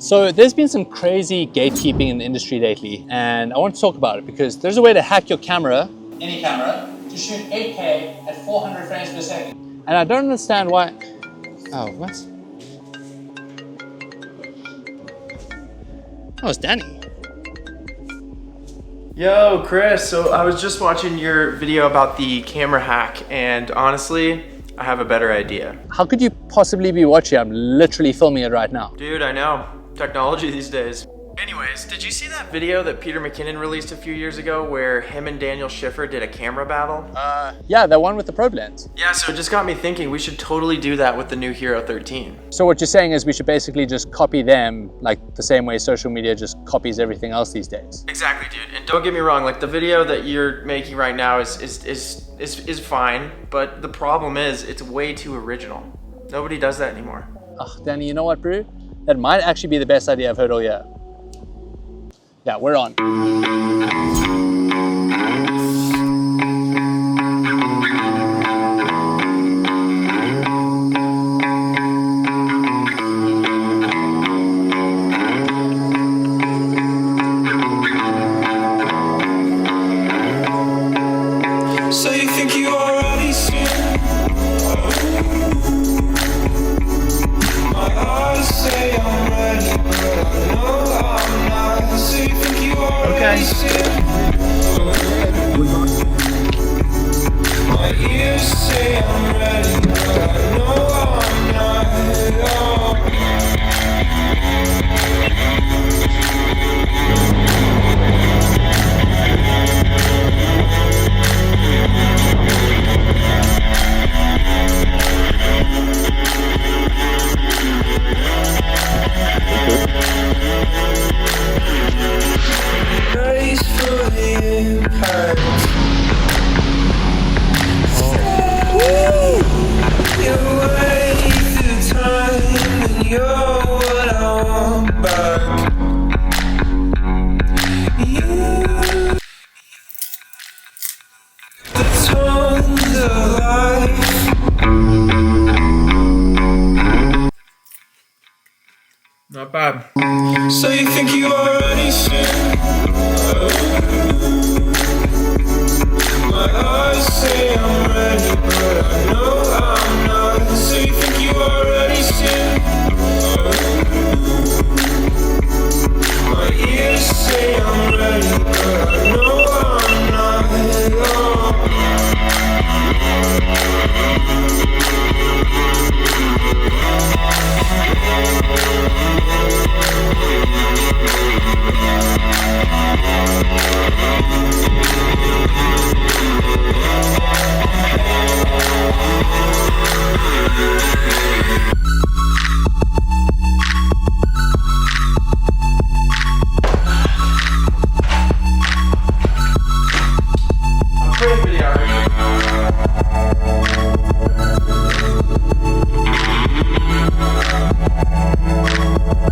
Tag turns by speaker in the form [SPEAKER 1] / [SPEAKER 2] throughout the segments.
[SPEAKER 1] So there's been some crazy gatekeeping in the industry lately, and I want to talk about it because there's a way to hack your camera, any camera, to shoot 8K at 400 frames per second. And I don't understand why. Oh, what? Oh, it's Danny.
[SPEAKER 2] Yo, Chris, so I was just watching your video about the camera hack, and honestly, I have a better idea.
[SPEAKER 1] How could you possibly be watching? I'm literally filming it right now.
[SPEAKER 2] Dude, I know. Technology these days. Anyways, did you see that video that Peter McKinnon released a few years ago where him and Daniel Schiffer did a camera battle?
[SPEAKER 1] Yeah, that one with the probe lens.
[SPEAKER 2] Yeah, so it just got me thinking we should totally do that with the new Hero 13.
[SPEAKER 1] So what you're saying is we should basically just copy them like the same way social media just copies everything else these days.
[SPEAKER 2] Exactly, dude. And don't get me wrong, like the video that you're making right now is fine, but the problem is it's way too original. Nobody does that anymore.
[SPEAKER 1] Oh, Danny, you know what, bro? That might actually be the best idea I've heard all year. Yeah, we're on.
[SPEAKER 3] So you think you already seen my eyes say I'm ready, but I know I'm not. So you think you already seen my ears say I'm ready, but I know I'm not. Brace for the impact. You're way through time, and you're what I want back. You, the tones of life.
[SPEAKER 2] Not bad.
[SPEAKER 3] So you think you already seen my eyes say I'm ready, but I know I'm not. So you think you already seen my ears say I'm ready, but I know I'm not.
[SPEAKER 2] I'm pretty video already.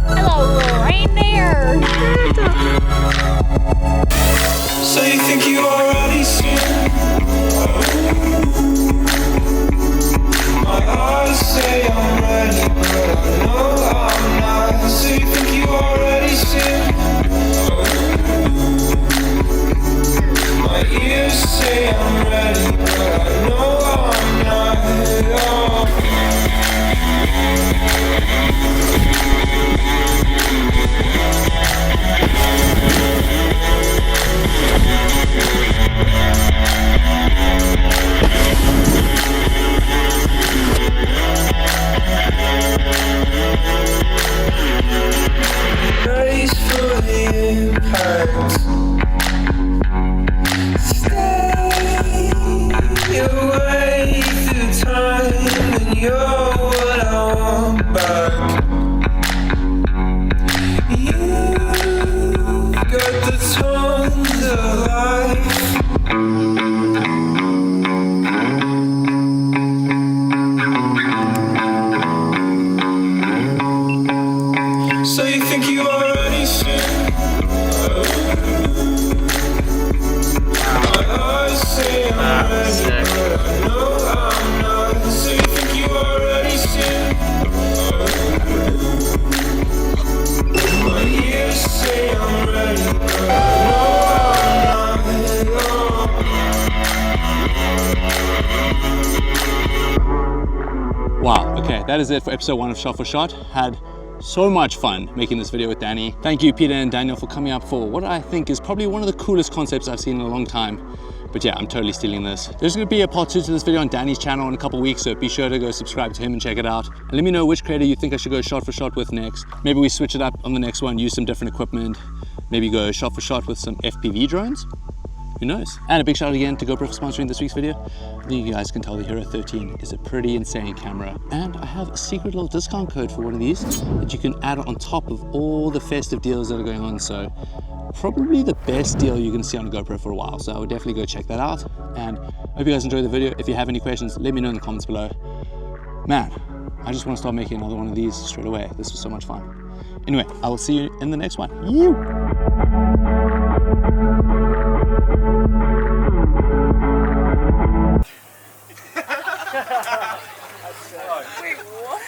[SPEAKER 4] Hello, little reindeer.
[SPEAKER 3] So you think you already seen my eyes say I'm ready, but I know I'm not. So you think you already seen my ears say I'm ready, but I know I'm not. Brace for the impact. Stay away through time, and you're what I want back. You've got the tones of life. So you think you already seen my eyes say I'm ready, but I know I'm not. So you think you already seen
[SPEAKER 1] that is it for episode 1 of Shot for Shot. Had so much fun making this video with Danny. Thank you, Peter and Daniel, for coming up for what I think is probably one of the coolest concepts I've seen in a long time. But yeah, I'm totally stealing this. There's gonna be a part 2 to this video on Danny's channel in a couple weeks, so be sure to go subscribe to him and check it out. And let me know which creator you think I should go shot for shot with next. Maybe we switch it up on the next one, use some different equipment. Maybe go shot for shot with some FPV drones. Who knows? And a big shout out again to GoPro for sponsoring this week's video. I think you guys can tell the Hero13 is a pretty insane camera. And I have a secret little discount code for one of these that you can add on top of all the festive deals that are going on. So probably the best deal you're gonna see on a GoPro for a while. So I would definitely go check that out. And I hope you guys enjoyed the video. If you have any questions, let me know in the comments below. Man, I just wanna start making another one of these straight away. This was so much fun. Anyway, I will see you in the next one.
[SPEAKER 4] Wait, what?